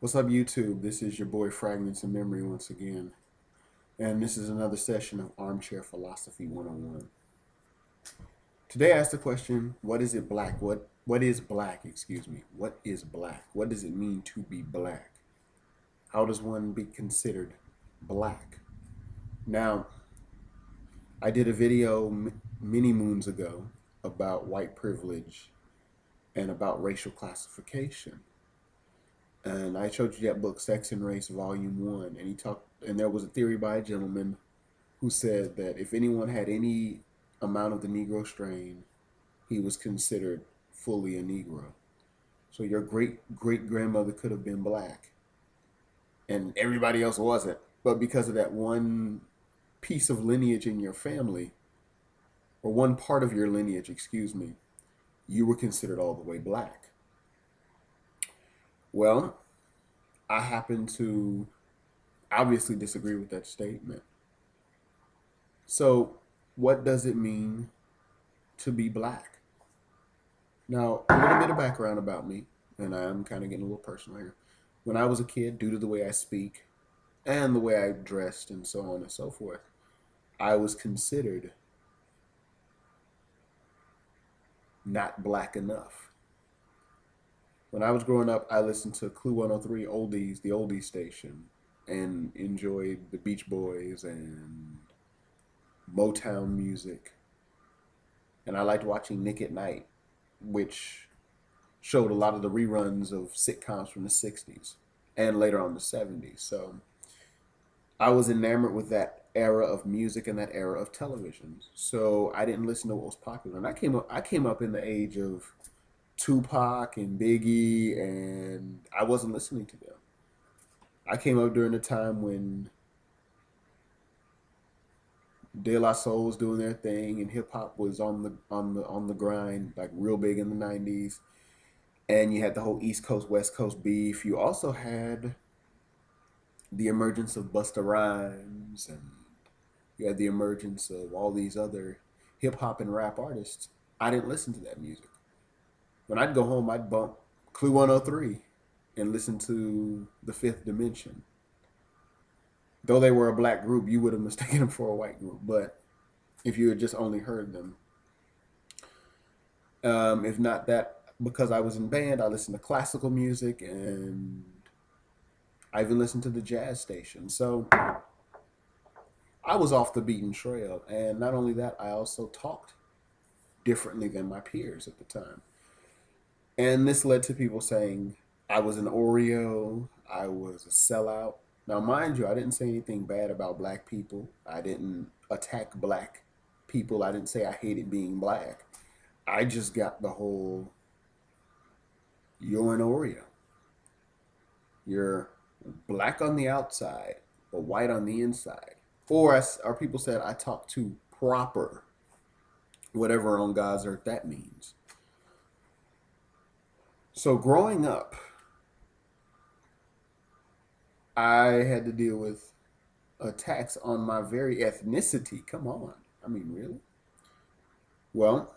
What's up, YouTube? This is your boy Fragments of Memory once again, and this is another session of Armchair Philosophy 101. Today I asked the question, what is it black? What is black, excuse me? What is black? What does it mean to be black? How does one be considered black? Now, I did a video many moons ago about white privilege and about racial classification. And I showed you that book, Sex and Race, Volume 1. And there was a theory by a gentleman who said that if anyone had any amount of the Negro strain, he was considered fully a Negro. So your great great grandmother could have been black and everybody else wasn't. But because of that one piece of lineage in your family, or one part of your lineage, excuse me, you were considered all the way black. Well, I happen to obviously disagree with that statement. So, what does it mean to be black? Now, a little bit of background about me, and I'm kind of getting a little personal here. When I was a kid, due to the way I speak and the way I dressed and so on and so forth, I was considered not black enough. When I was growing up, I listened to Clue 103 Oldies, the oldies station, and enjoyed the Beach Boys and Motown music. And I liked watching Nick at Night, which showed a lot of the reruns of sitcoms from the 60s and later on the 70s. So I was enamored with that era of music and that era of television. So I didn't listen to what was popular. And I came up in the age of Tupac and Biggie, and I wasn't listening to them. I came up during a time when De La Soul was doing their thing and hip hop was on the grind, like real big in the 90s. And you had the whole East Coast West Coast beef. You also had the emergence of Busta Rhymes, and you had the emergence of all these other hip hop and rap artists. I didn't listen to that music. When I'd go home, I'd bump Clue 103 and listen to The Fifth Dimension. Though they were a black group, you would have mistaken them for a white group. But if you had just only heard them, if not that, because I was in band, I listened to classical music, and I even listened to the jazz station. So I was off the beaten trail. And not only that, I also talked differently than my peers at the time. And this led to people saying I was an Oreo, I was a sellout. Now, mind you, I didn't say anything bad about black people. I didn't attack black people. I didn't say I hated being black. I just got the whole, you're an Oreo. You're black on the outside, but white on the inside. Or as our people said, I talk too proper, whatever on God's earth that means. So growing up, I had to deal with attacks on my very ethnicity. Come on. I mean, really? Well,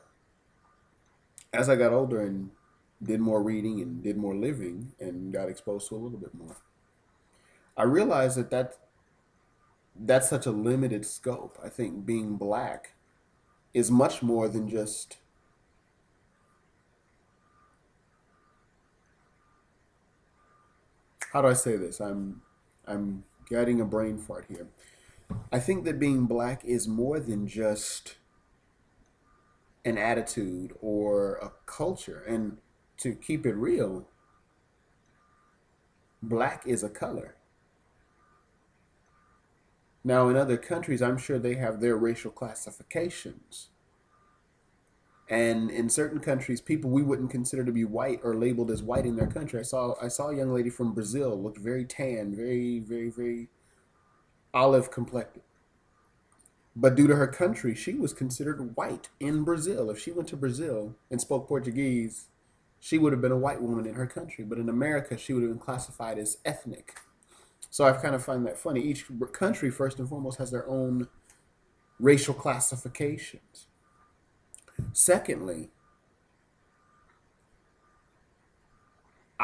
as I got older and did more reading and did more living and got exposed to a little bit more, I realized that's such a limited scope. I think being black is much more than just, how do I say this? I'm getting a brain fart here. I think that being black is more than just an attitude or a culture. And to keep it real, black is a color. Now, in other countries, I'm sure they have their racial classifications. And in certain countries, people we wouldn't consider to be white or labeled as white in their country. I saw a young lady from Brazil, looked very tan, very olive complected. But due to her country, she was considered white in Brazil. If she went to Brazil and spoke Portuguese, she would have been a white woman in her country. But in America, she would have been classified as ethnic. So I kind of find that funny. Each country, first and foremost, has their own racial classifications. Secondly,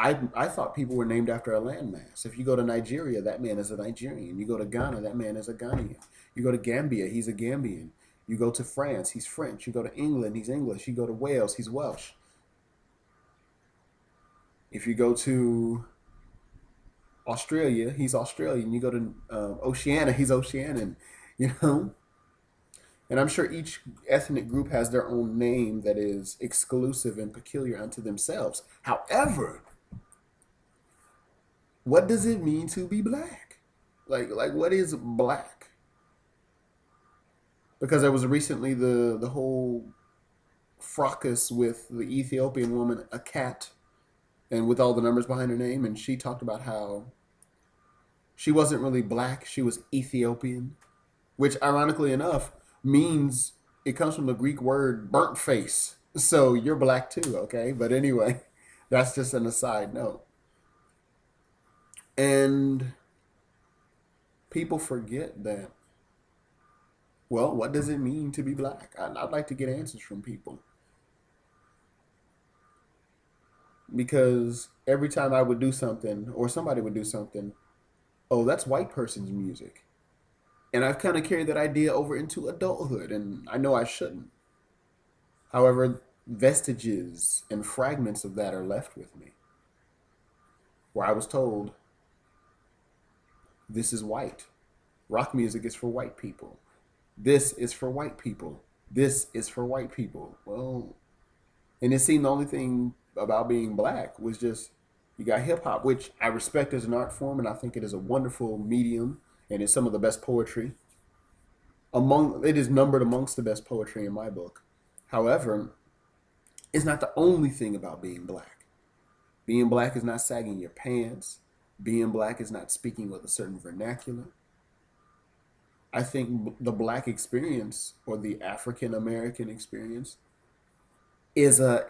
I thought people were named after a landmass. If you go to Nigeria, that man is a Nigerian. You go to Ghana, that man is a Ghanaian. You go to Gambia, he's a Gambian. You go to France, he's French. You go to England, he's English. You go to Wales, he's Welsh. If you go to Australia, he's Australian. You go to Oceania, he's Oceanian. You know, and I'm sure each ethnic group has their own name that is exclusive and peculiar unto themselves. However, what does it mean to be black? Like what is black? Because there was recently the whole fracas with the Ethiopian woman, a cat, and with all the numbers behind her name, and she talked about how she wasn't really black, she was Ethiopian, which ironically enough means it comes from the Greek word burnt face. So you're black too, okay? But anyway, that's just an aside note. And people forget that, well, what does it mean to be black? I'd like to get answers from people. Because every time I would do something or somebody would do something, oh, that's white person's music. And I've kind of carried that idea over into adulthood, and I know I shouldn't. However, vestiges and fragments of that are left with me, where I was told, this is white. Rock music is for white people. This is for white people. This is for white people. Well, and it seemed the only thing about being black was just you got hip hop, which I respect as an art form, and I think it is a wonderful medium, and it's some of the best poetry. It is numbered amongst the best poetry in my book. However, it's not the only thing about being black. Being black is not sagging your pants. Being black is not speaking with a certain vernacular. I think the black experience or the African American experience is a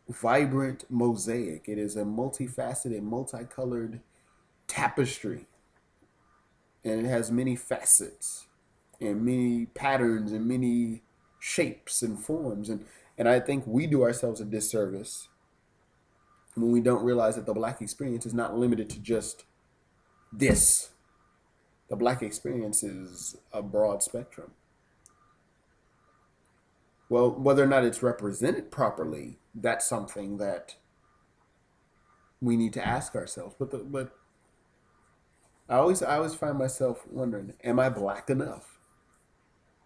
vibrant mosaic. It is a multifaceted, multicolored tapestry, and it has many facets and many patterns and many shapes and forms, and I think we do ourselves a disservice when we don't realize that the black experience is not limited to just this. The black experience is a broad spectrum. Well, whether or not it's represented properly, that's something that we need to ask ourselves. But I always find myself wondering, am I black enough?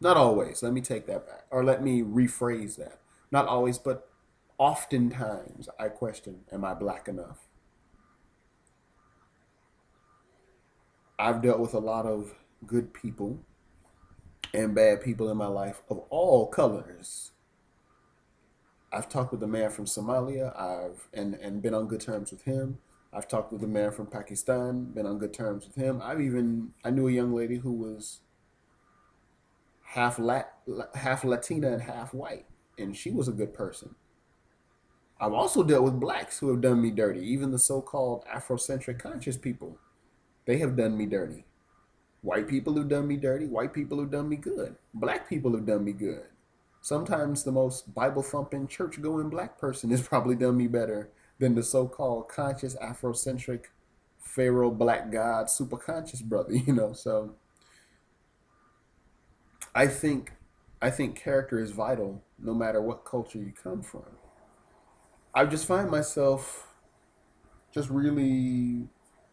Not always. Let me take that back, or let me rephrase that. Not always, but oftentimes I question, am I black enough? I've dealt with a lot of good people and bad people in my life of all colors. I've talked with a man from Somalia. I've been on good terms with him. I've talked with a man from Pakistan, been on good terms with him. I knew a young lady who was half Latina and half white, and she was a good person. I've also dealt with blacks who have done me dirty, even the so-called Afrocentric conscious people. They have done me dirty. White people who've done me dirty, white people who've done me good, black people who've done me good. Sometimes the most Bible-thumping, church-going black person has probably done me better than the so-called conscious Afrocentric Pharaoh black god superconscious brother, So I think I think character is vital no matter what culture you come from. I just find myself just really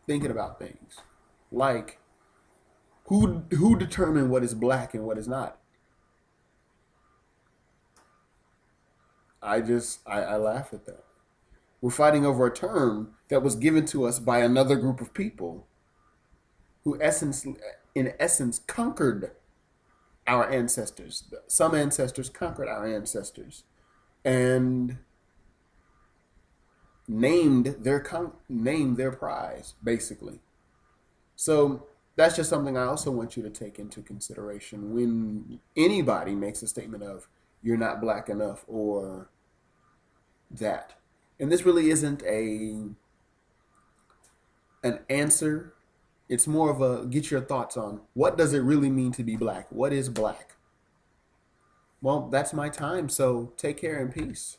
thinking about things like who determined what is black and what is not. I laugh at that. We're fighting over a term that was given to us by another group of people who in essence conquered our ancestors. Some ancestors conquered our ancestors and named their prize, basically. So that's just something I also want you to take into consideration when anybody makes a statement of you're not black enough or that. And this really isn't an answer. It's more of a get your thoughts on what does it really mean to be black? What is black? Well, that's my time, so take care and peace.